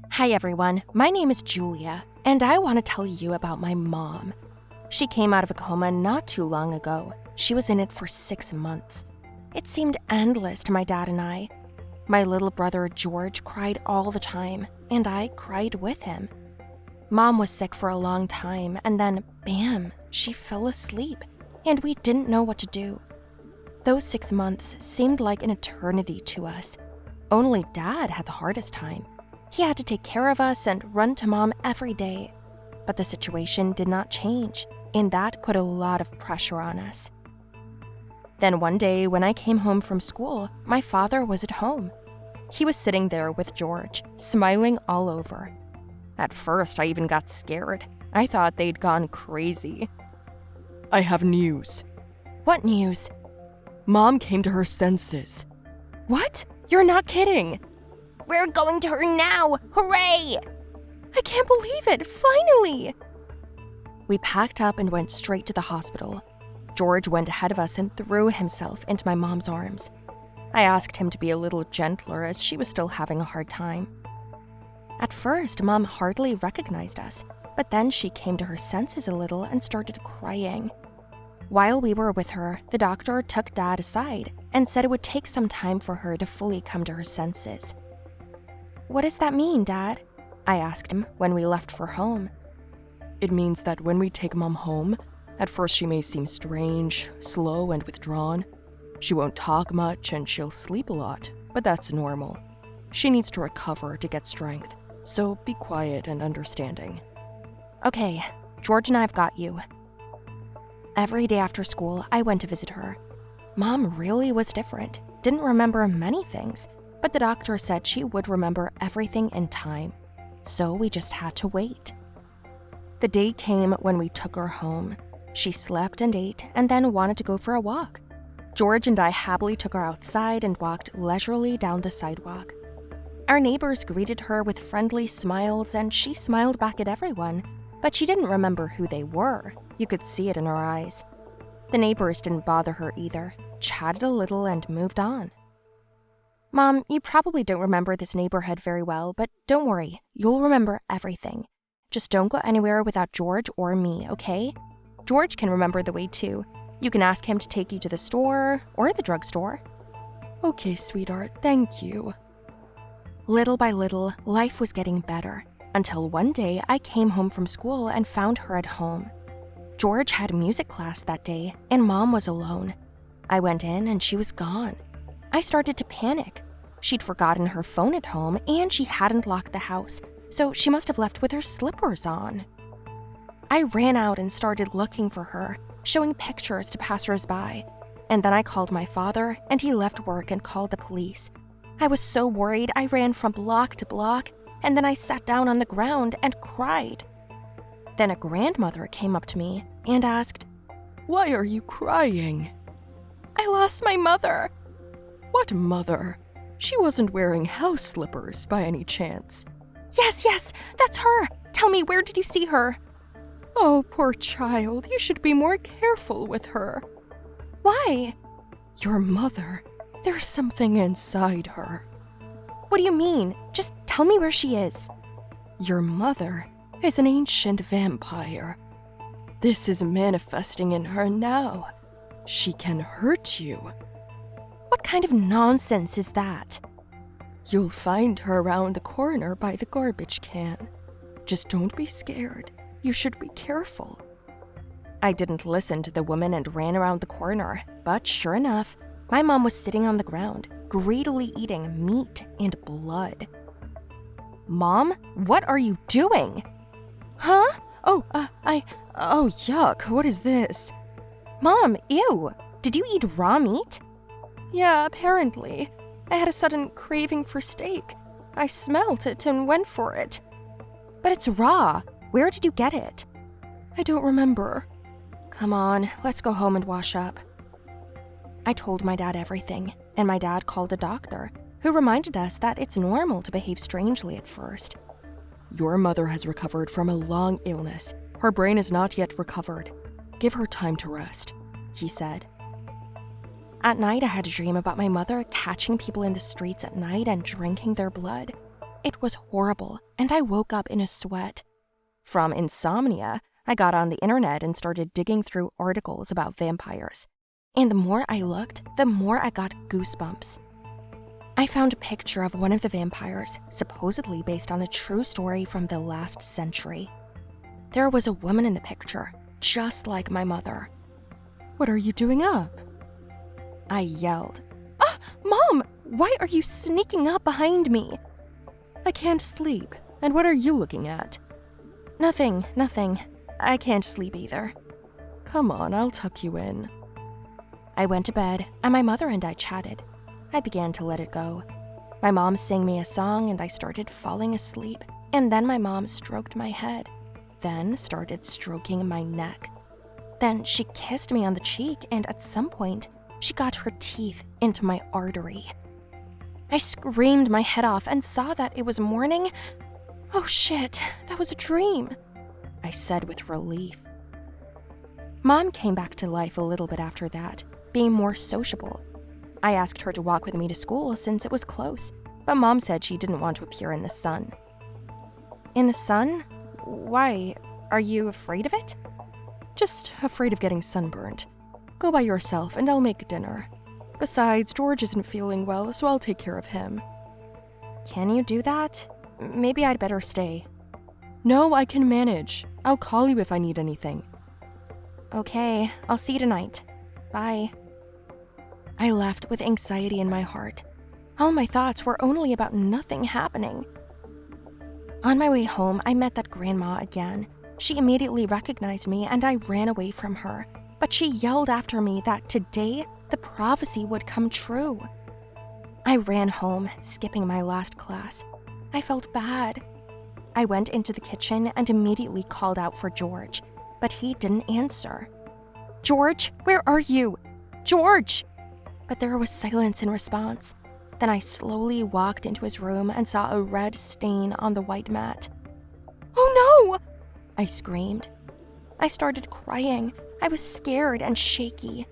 Hi everyone, my name is Julia, and I want to tell you about my mom. She came out of a coma not too long ago. She was in it for 6 months. It seemed endless to my dad and I. My little brother George cried all the time, and I cried with him. Mom was sick for a long time, and then, bam, she fell asleep, and we didn't know what to do. Those 6 months seemed like an eternity to us. Only Dad had the hardest time. He had to take care of us and run to Mom every day. But the situation did not change, and that put a lot of pressure on us. Then one day when I came home from school, my father was at home. He was sitting there with George, smiling all over. At first, I even got scared. I thought they'd gone crazy. I have news. What news? Mom came to her senses. What? You're not kidding. We're going to her now! Hooray! I can't believe it! Finally! We packed up and went straight to the hospital. George went ahead of us and threw himself into my mom's arms. I asked him to be a little gentler as she was still having a hard time. At first, Mom hardly recognized us, but then she came to her senses a little and started crying. While we were with her, the doctor took Dad aside and said it would take some time for her to fully come to her senses. What does that mean, Dad? I asked him when we left for home. It means that when we take Mom home, at first she may seem strange, slow, and withdrawn. She won't talk much and she'll sleep a lot, but that's normal. She needs to recover to get strength, so be quiet and understanding. Okay, George and I've got you. Every day after school, I went to visit her. Mom really was different, didn't remember many things, but the doctor said she would remember everything in time. So we just had to wait. The day came when we took her home. She slept and ate and then wanted to go for a walk. George and I happily took her outside and walked leisurely down the sidewalk. Our neighbors greeted her with friendly smiles and she smiled back at everyone, but she didn't remember who they were. You could see it in her eyes. The neighbors didn't bother her either, chatted a little and moved on. Mom, you probably don't remember this neighborhood very well, but don't worry, you'll remember everything. Just don't go anywhere without George or me, okay? George can remember the way too. You can ask him to take you to the store or the drugstore. Okay, sweetheart, thank you. Little by little, life was getting better, until one day I came home from school and found her at home. George had music class that day, and Mom was alone. I went in and she was gone. I started to panic. She'd forgotten her phone at home and she hadn't locked the house, so she must have left with her slippers on. I ran out and started looking for her, showing pictures to passersby, and then I called my father and he left work and called the police. I was so worried I ran from block to block, and then I sat down on the ground and cried. Then a grandmother came up to me and asked, Why are you crying? I lost my mother. What mother? She wasn't wearing house slippers by any chance. Yes, that's her. Tell me, where did you see her? Oh, poor child, you should be more careful with her. Why? Your mother, there's something inside her. What do you mean? Just tell me where she is. Your mother is an ancient vampire. This is manifesting in her now. She can hurt you. What kind of nonsense is that? You'll find her around the corner by the garbage can. Just don't be scared. You should be careful. I didn't listen to the woman and ran around the corner, but sure enough, my mom was sitting on the ground, greedily eating meat and blood. Mom, what are you doing? Huh? Oh, yuck, what is this? Mom, ew, did you eat raw meat? Yeah, apparently. I had a sudden craving for steak. I smelt it and went for it. But it's raw. Where did you get it? I don't remember. Come on, let's go home and wash up. I told my dad everything, and my dad called a doctor, who reminded us that it's normal to behave strangely at first. Your mother has recovered from a long illness. Her brain is not yet recovered. Give her time to rest, he said. At night, I had a dream about my mother catching people in the streets at night and drinking their blood. It was horrible, and I woke up in a sweat. From insomnia, I got on the internet and started digging through articles about vampires. And the more I looked, the more I got goosebumps. I found a picture of one of the vampires, supposedly based on a true story from the last century. There was a woman in the picture, just like my mother. What are you doing up? I yelled, "Ah, Mom! Why are you sneaking up behind me?" I can't sleep. And what are you looking at? Nothing. I can't sleep either. Come on, I'll tuck you in. I went to bed, and my mother and I chatted. I began to let it go. My mom sang me a song, and I started falling asleep. And then my mom stroked my head, then started stroking my neck. Then she kissed me on the cheek, and at some point, she got her teeth into my artery. I screamed my head off and saw that it was morning. Oh shit, that was a dream, I said with relief. Mom came back to life a little bit after that, being more sociable. I asked her to walk with me to school since it was close, but Mom said she didn't want to appear in the sun. In the sun? Why? Are you afraid of it? Just afraid of getting sunburned. Go by yourself and I'll make dinner. Besides, George isn't feeling well, so I'll take care of him. Can you do that? Maybe I'd better stay. No, I can manage. I'll call you if I need anything. Okay, I'll see you tonight. Bye. I left with anxiety in my heart. All my thoughts were only about nothing happening. On my way home, I met that grandma again. She immediately recognized me and I ran away from her, but she yelled after me that today the prophecy would come true. I ran home, skipping my last class. I felt bad. I went into the kitchen and immediately called out for George, but he didn't answer. "George, where are you? George!" But there was silence in response. Then I slowly walked into his room and saw a red stain on the white mat. "Oh no!" I screamed. I started crying. I was scared and shaky.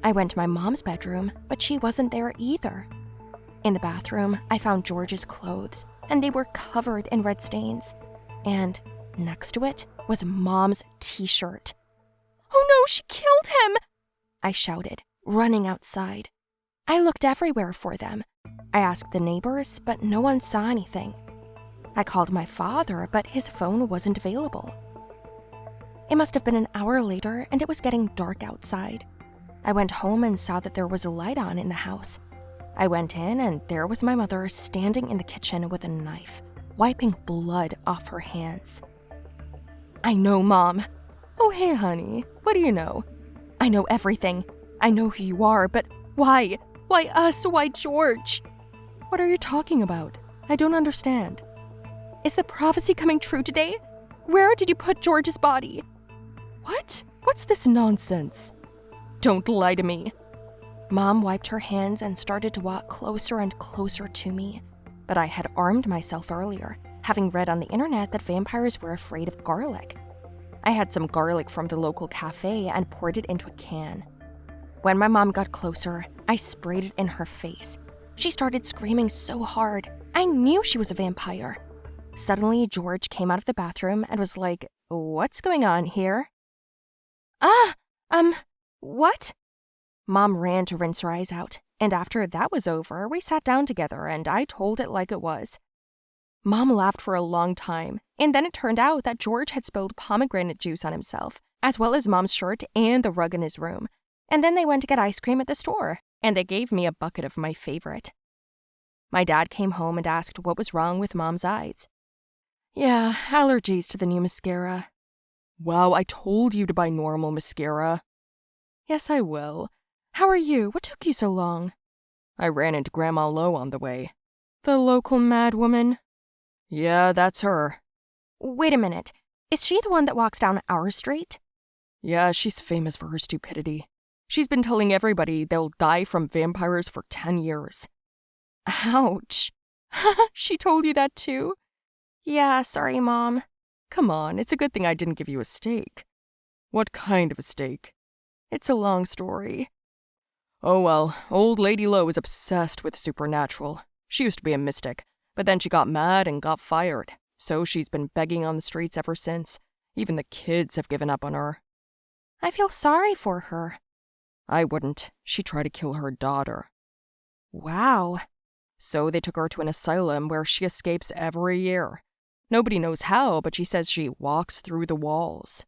I went to my mom's bedroom, but she wasn't there either. In the bathroom, I found George's clothes, and they were covered in red stains. And next to it was Mom's t-shirt. "Oh no, she killed him!" I shouted, running outside. I looked everywhere for them. I asked the neighbors, but no one saw anything. I called my father, but his phone wasn't available. It must have been an hour later, and it was getting dark outside. I went home and saw that there was a light on in the house. I went in, and there was my mother standing in the kitchen with a knife, wiping blood off her hands. "I know, Mom." Oh, hey, honey. What do you know? "I know everything. I know who you are, but why? Why us? Why George?" What are you talking about? I don't understand. "Is the prophecy coming true today? Where did you put George's body?" What? What's this nonsense? "Don't lie to me." Mom wiped her hands and started to walk closer and closer to me. But I had armed myself earlier, having read on the internet that vampires were afraid of garlic. I had some garlic from the local cafe and poured it into a can. When my mom got closer, I sprayed it in her face. She started screaming so hard. I knew she was a vampire. Suddenly, George came out of the bathroom and was like, "What's going on here?" What? Mom ran to rinse her eyes out, and after that was over, we sat down together and I told it like it was. Mom laughed for a long time, and then it turned out that George had spilled pomegranate juice on himself, as well as Mom's shirt and the rug in his room. And then they went to get ice cream at the store, and they gave me a bucket of my favorite. My dad came home and asked what was wrong with Mom's eyes. Yeah, allergies to the new mascara. Wow, I told you to buy normal mascara. Yes, I will. How are you? What took you so long? I ran into Grandma Lowe on the way. The local madwoman? Yeah, that's her. Wait a minute. Is she the one that walks down our street? Yeah, she's famous for her stupidity. She's been telling everybody they'll die from vampires for 10 years. Ouch. She told you that too? Yeah, sorry, Mom. Come on, it's a good thing I didn't give you a steak. What kind of a steak? It's a long story. Oh well, old Lady Lowe is obsessed with supernatural. She used to be a mystic, But then she got mad and got fired, so she's been begging on the streets ever since. Even the kids have given up on her. I feel sorry for her. I wouldn't. She tried to kill her daughter. Wow. So they took her to an asylum where she escapes every year. Nobody knows how, but she says she walks through the walls.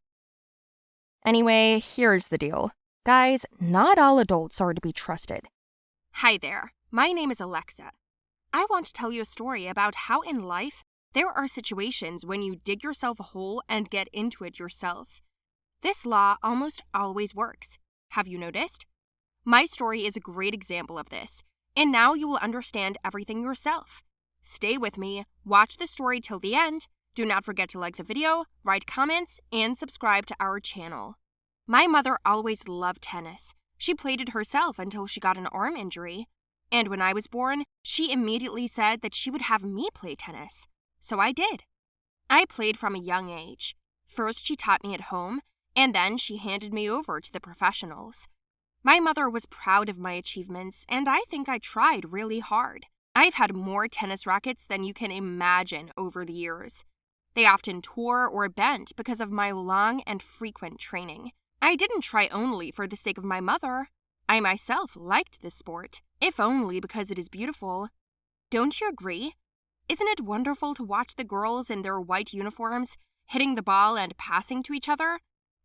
Anyway, here's the deal. Guys, not all adults are to be trusted. Hi there, my name is Alexa. I want to tell you a story about how in life there are situations when you dig yourself a hole and get into it yourself. This law almost always works. Have you noticed? My story is a great example of this, and now you will understand everything yourself. Stay with me, watch the story till the end. Do not forget to like the video, write comments, and subscribe to our channel. My mother always loved tennis. She played it herself until she got an arm injury. And when I was born, she immediately said that she would have me play tennis. So I did. I played from a young age. First, she taught me at home, and then she handed me over to the professionals. My mother was proud of my achievements, and I think I tried really hard. I've had more tennis rackets than you can imagine over the years. They often tore or bent because of my long and frequent training. I didn't try only for the sake of my mother. I myself liked this sport, if only because it is beautiful. Don't you agree? Isn't it wonderful to watch the girls in their white uniforms hitting the ball and passing to each other?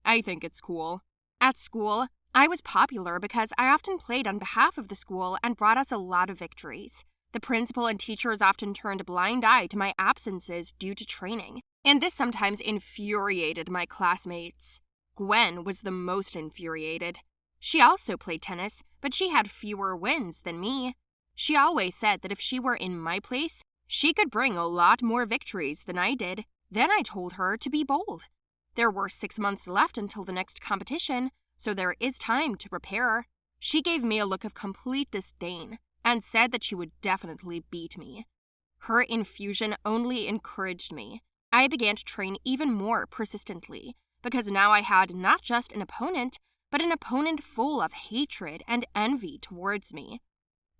I think it's cool. At school, I was popular because I often played on behalf of the school and brought us a lot of victories. The principal and teachers often turned a blind eye to my absences due to training, and this sometimes infuriated my classmates. Gwen was the most infuriated. She also played tennis, but she had fewer wins than me. She always said that if she were in my place, she could bring a lot more victories than I did. Then I told her to be bold. There were 6 months left until the next competition, so there is time to prepare. She gave me a look of complete disdain and said that she would definitely beat me. Her infusion only encouraged me. I began to train even more persistently, because now I had not just an opponent, but an opponent full of hatred and envy towards me.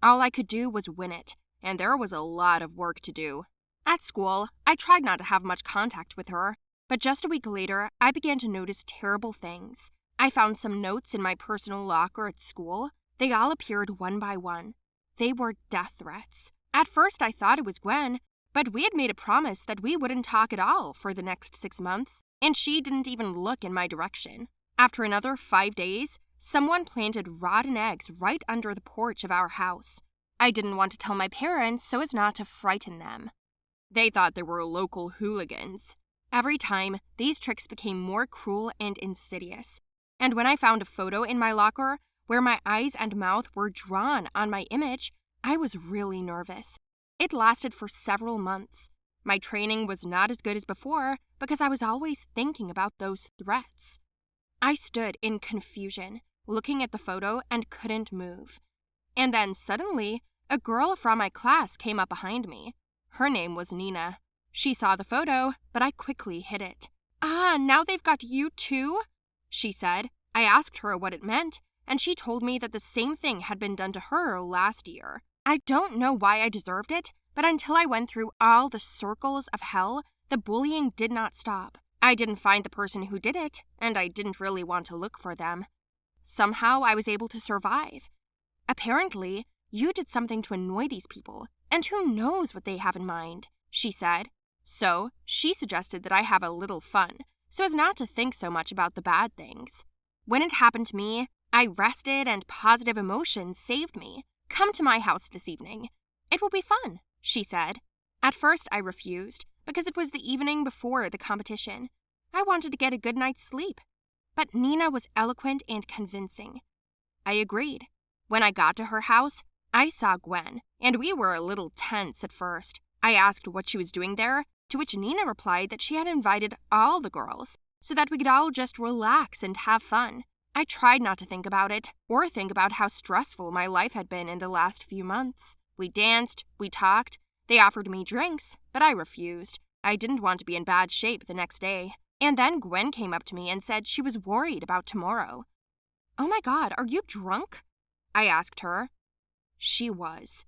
All I could do was win it, and there was a lot of work to do. At school, I tried not to have much contact with her, but just a week later, I began to notice terrible things. I found some notes in my personal locker at school. They all appeared one by one. They were death threats. At first, I thought it was Gwen, but we had made a promise that we wouldn't talk at all for the next 6 months, and she didn't even look in my direction. After another 5 days, someone planted rotten eggs right under the porch of our house. I didn't want to tell my parents so as not to frighten them. They thought they were local hooligans. Every time, these tricks became more cruel and insidious. And when I found a photo in my locker where my eyes and mouth were drawn on my image, I was really nervous. It lasted for several months. My training was not as good as before because I was always thinking about those threats. I stood in confusion, looking at the photo and couldn't move. And then suddenly, a girl from my class came up behind me. Her name was Nina. She saw the photo, but I quickly hid it. "Ah, now they've got you too?" she said. I asked her what it meant, and she told me that the same thing had been done to her last year. I don't know why I deserved it, but until I went through all the circles of hell, the bullying did not stop. I didn't find the person who did it, and I didn't really want to look for them. Somehow I was able to survive. Apparently, you did something to annoy these people, and who knows what they have in mind, she said. So, she suggested that I have a little fun, so as not to think so much about the bad things. When it happened to me, I rested and positive emotions saved me. "Come to my house this evening. It will be fun," she said. At first, I refused, because it was the evening before the competition. I wanted to get a good night's sleep. But Nina was eloquent and convincing. I agreed. When I got to her house, I saw Gwen, and we were a little tense at first. I asked what she was doing there, to which Nina replied that she had invited all the girls, so that we could all just relax and have fun. I tried not to think about it, or think about how stressful my life had been in the last few months. We danced, we talked, they offered me drinks, but I refused. I didn't want to be in bad shape the next day. And then Gwen came up to me and said she was worried about tomorrow. "Oh my God, are you drunk?" I asked her. She was.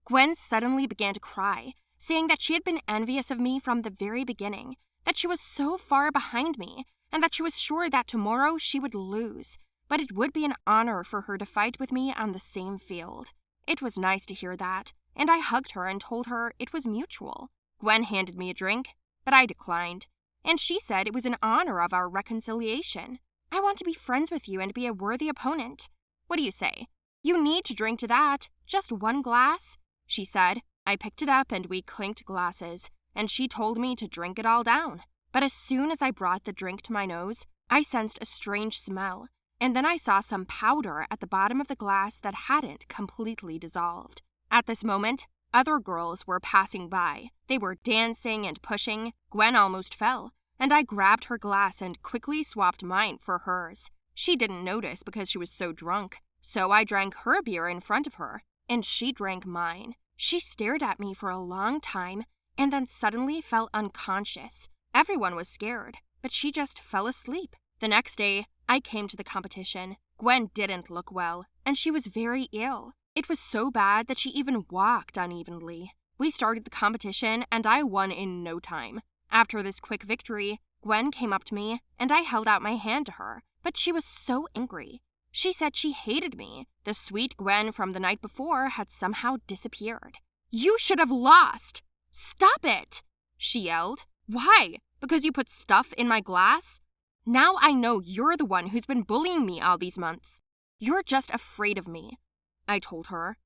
Gwen suddenly began to cry, saying that she had been envious of me from the very beginning, that she was so far behind me, and that she was sure that tomorrow she would lose, but it would be an honor for her to fight with me on the same field. It was nice to hear that, and I hugged her and told her it was mutual. Gwen handed me a drink, but I declined, and she said it was in honor of our reconciliation. I want to be friends with you and be a worthy opponent. What do you say? You need to drink to that. Just one glass, she said. I picked it up and we clinked glasses, and she told me to drink it all down. But as soon as I brought the drink to my nose, I sensed a strange smell, and then I saw some powder at the bottom of the glass that hadn't completely dissolved. At this moment, other girls were passing by. They were dancing and pushing. Gwen almost fell, and I grabbed her glass and quickly swapped mine for hers. She didn't notice because she was so drunk, so I drank her beer in front of her, and she drank mine. She stared at me for a long time and then suddenly fell unconscious. Everyone was scared, but she just fell asleep. The next day, I came to the competition. Gwen didn't look well, and she was very ill. It was so bad that she even walked unevenly. We started the competition, and I won in no time. After this quick victory, Gwen came up to me, and I held out my hand to her, but she was so angry. She said she hated me. The sweet Gwen from the night before had somehow disappeared. "You should have lost! Stop it!" she yelled. "Why? Because you put stuff in my glass? Now I know you're the one who's been bullying me all these months. You're just afraid of me," I told her.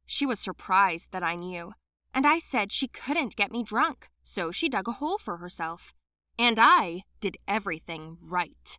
She was surprised that I knew, and I said she couldn't get me drunk, so she dug a hole for herself. And I did everything right.